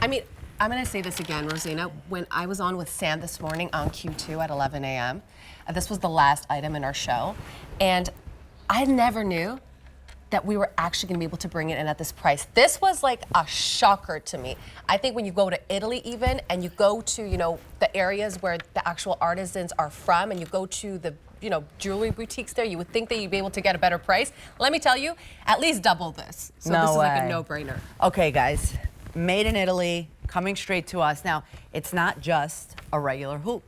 I mean, I'm going to say this again, Rosina. When I was on with Sam this morning on Q2 at 11 a.m., this was the last item in our show, and I never knew that we were actually going to be able to bring it in at this price. This was like a shocker to me. I think when you go to Italy even, and you go to, you know, the areas where the actual artisans are from, and you go to the, you know, jewelry boutiques there, you would think that you'd be able to get a better price. Let me tell you, at least double this. So No this is way. like a no-brainer. Okay, guys, made in Italy, coming straight to us. Now, it's not just a regular hoop.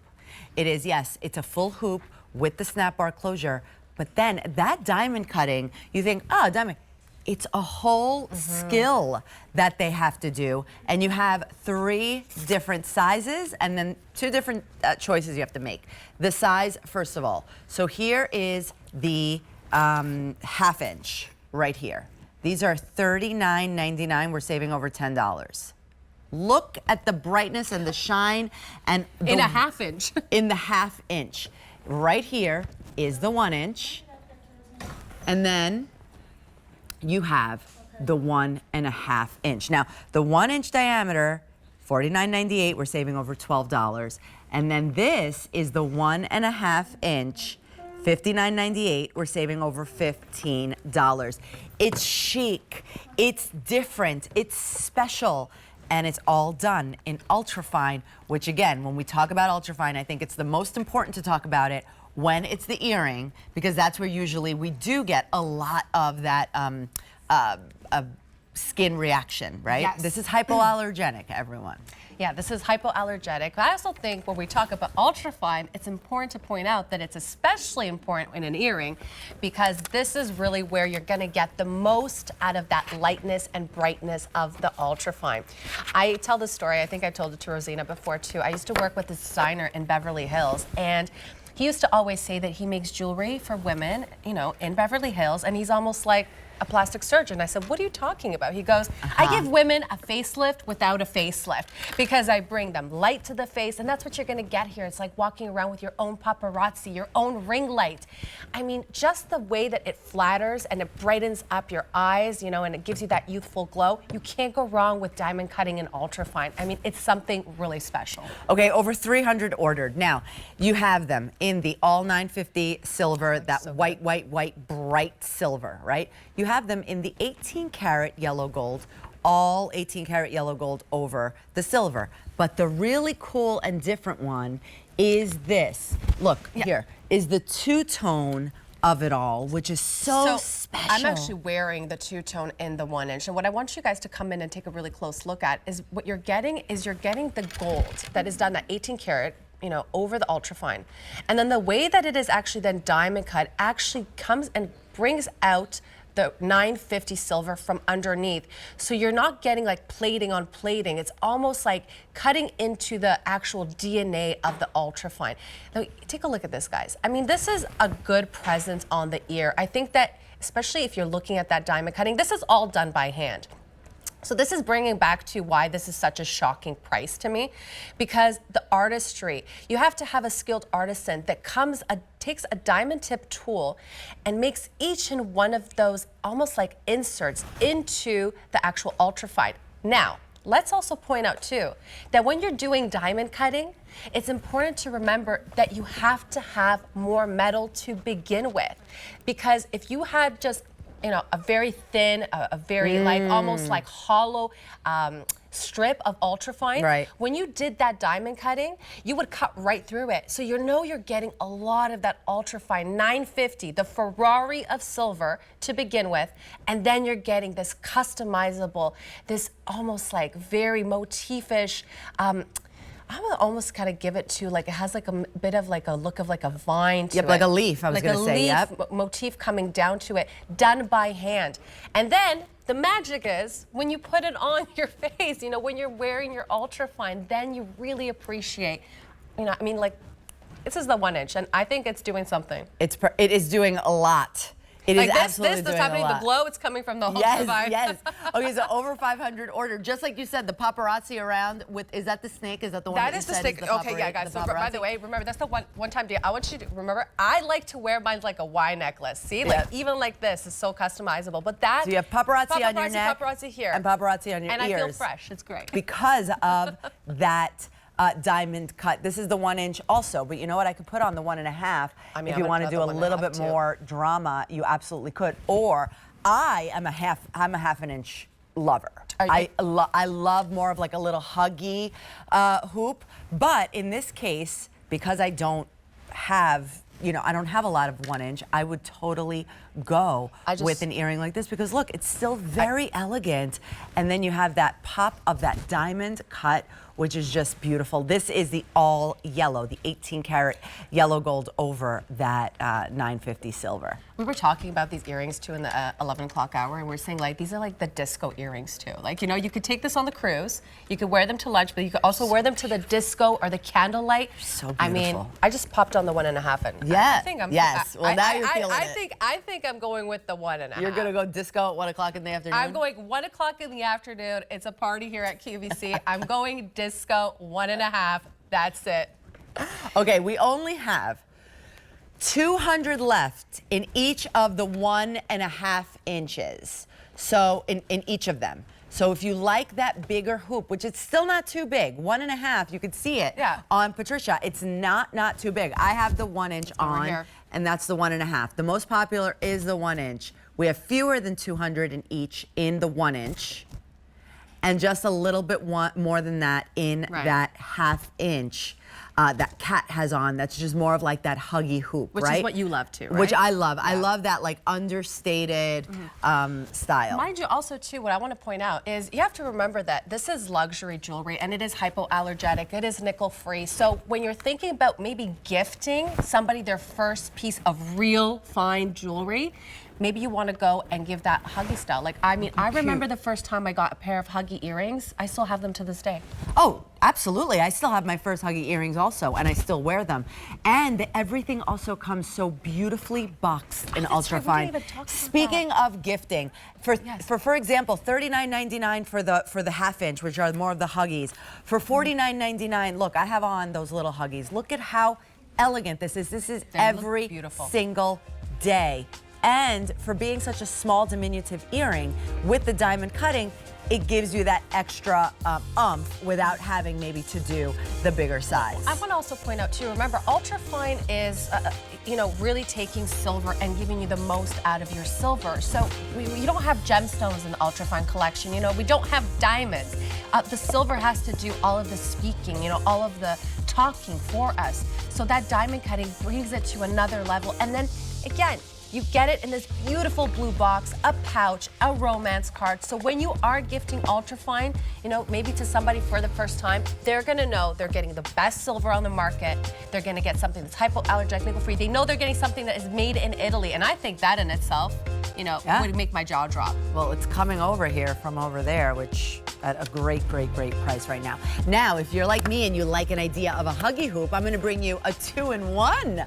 It is, yes, it's a full hoop with the snap bar closure, but then that diamond cutting, you think, oh, diamond. It's a whole skill that they have to do. And you have 3 different sizes and then 2 different choices you have to make. The size, first of all. So here is the ½ inch right here. These are $39.99. We're saving over $10. Look at the brightness and the shine and In a ½ inch. in the ½ inch. Right here is the 1 inch. And then you have the 1½ inch. Now, the 1 inch diameter, $49.98, we're saving over $12. And then this is the 1½ inch, $59.98, we're saving over $15. It's chic, it's different, it's special, and it's all done in UltraFine, which again, when we talk about UltraFine, I think it's the most important to talk about it when it's the earring, because that's where usually we do get a lot of that skin reaction, right? Yes. This is hypoallergenic, everyone. Yeah, this is hypoallergenic. But I also think when we talk about UltraFine, it's important to point out that it's especially important in an earring because this is really where you're going to get the most out of that lightness and brightness of the UltraFine. I tell this story, I think I told it to Rosina before too. I used to work with this designer in Beverly Hills, and he used to always say that he makes jewelry for women, you know, in Beverly Hills, and he's almost like a plastic surgeon. I said, what are you talking about? He goes, I give women a facelift without a facelift because I bring them light to the face, and that's what you're gonna get here. It's like walking around with your own paparazzi, your own ring light. I mean, just the way that it flatters and it brightens up your eyes, you know, and it gives you that youthful glow. You can't go wrong with diamond cutting and UltraFine. I mean, it's something really special. Okay, over 300 ordered. Now, you have them in the all 950 silver, that so white, bright silver, right? You have them in the 18 karat yellow gold, all 18 karat yellow gold over the silver. But the really cool and different one is this. Look, here is the two-tone of it all, which is so special. I'm actually wearing the two-tone in the 1 inch, and what I want you guys to come in and take a really close look at is what you're getting is you're getting the gold that is done at 18 karat, you know, over the UltraFine. And then the way that it is actually then diamond cut actually comes and brings out the 950 silver from underneath. So you're not getting like plating on plating. It's almost like cutting into the actual DNA of the UltraFine. Now, take a look at this, guys. I mean, this is a good presence on the ear. I think that, especially if you're looking at that diamond cutting, this is all done by hand. So this is bringing back to why this is such a shocking price to me, because the artistry, you have to have a skilled artisan that takes a diamond tip tool and makes each and one of those almost like inserts into the actual UltraFine. Now, let's also point out too, that when you're doing diamond cutting, it's important to remember that you have to have more metal to begin with, because if you had just a very thin, a very like almost like hollow strip of UltraFine. Right. When you did that diamond cutting, you would cut right through it. So you know you're getting a lot of that UltraFine 950, the Ferrari of silver to begin with, and then you're getting this customizable, this almost like very motifish. I'm gonna almost kind of give it to like, it has like a bit of like a look of like a vine to it. Yep, like a leaf, I was gonna say, yep. Like a leaf motif coming down to it, done by hand. And then the magic is when you put it on your face, you know, when you're wearing your UltraFine, then you really appreciate, you know, I mean, like, this is the 1 inch, and I think it's doing something. It is doing a lot. It like is this, absolutely that's doing a happening. The lot. glow, it's coming from the Yes, UltraFine. yes. Okay, so over 500 ordered. Just like you said, the paparazzi around with, is that the snake? Is that the one That you is the said stick. is the Okay, yeah, guys. the So by paparazzi? the way, remember that's the one time deal. I want you to remember. I like to wear mine like a Y necklace. See, like even like this is so customizable. But that So you have paparazzi on your neck, paparazzi here, and paparazzi on your and ears. I feel fresh. It's great. Because of that diamond cut. This is the 1 inch also, but you know what? I could put on the 1.5. I mean, if you I'm want to gonna do put a the little 1.5 bit too. more drama, you absolutely could. Or I'm a half an inch lover. I love more of like a little huggy hoop, but in this case, because I don't have, I don't have a lot of 1 inch, I would totally go with an earring like this because look, it's still very elegant. And then you have that pop of that diamond cut, which is just beautiful. This is the all yellow, the 18 karat yellow gold over that 950 silver. We were talking about these earrings too in the 11 o'clock hour, and we're saying like these are like the disco earrings too. Like you could take this on the cruise, you could wear them to lunch, but you could also wear them to the disco or the candlelight. So beautiful. I mean, I just popped on the 1.5, and Yeah. I think I'm. Yes. Well, now you're feeling it. I think I'm going with the 1.5. You're gonna go disco at 1 o'clock in the afternoon. I'm going 1 o'clock in the afternoon. It's a party here at QVC. I'm going disco 1.5. That's it. Okay, we only have 200 left in each of the 1.5 inches. So in each of them. So if you like that bigger hoop, which it's still not too big, 1.5, you could see it on Patricia. It's not too big. I have the 1 inch on, here. and that's the 1.5. The most popular is the 1 inch. We have fewer than 200 in each in the 1 inch, and just a little bit more than that in that 1/2 inch. That Kat has on, that's just more of like that huggy hoop, Which right? is what you love too, right? Which I love. I love that like understated style. Mind you, also too, what I want to point out is you have to remember that this is luxury jewelry and it is hypoallergenic, it is nickel free. So when you're thinking about maybe gifting somebody their first piece of real fine jewelry, maybe you want to go and give that huggy style. Like, I mean, I remember the first time I got a pair of huggy earrings. I still have them to this day. Oh, absolutely. I still have my first huggy earrings also, and I still wear them. And everything also comes so beautifully boxed in UltraFine. Speaking of gifting, for example, $39.99 for the 1/2 inch, which are more of the huggies. For $49.99, look, I have on those little huggies. Look at how elegant this is. This is every single day. And for being such a small, diminutive earring with the diamond cutting, it gives you that extra oomph without having maybe to do the bigger size. I want to also point out too, remember, UltraFine is, really taking silver and giving you the most out of your silver. So you don't have gemstones in the UltraFine collection. We don't have diamonds. The silver has to do all of the speaking, all of the talking for us. So that diamond cutting brings it to another level. And then again, you get it in this beautiful blue box, a pouch, a romance card. So when you are gifting UltraFine, maybe to somebody for the first time, they're gonna know they're getting the best silver on the market. They're gonna get something that's hypoallergenic, nickel-free. They know they're getting something that is made in Italy. And I think that in itself, would make my jaw drop. Well, it's coming over here from over there, which at a great, great, great price right now. Now, if you're like me and you like an idea of a huggy hoop, I'm gonna bring you a 2-in-1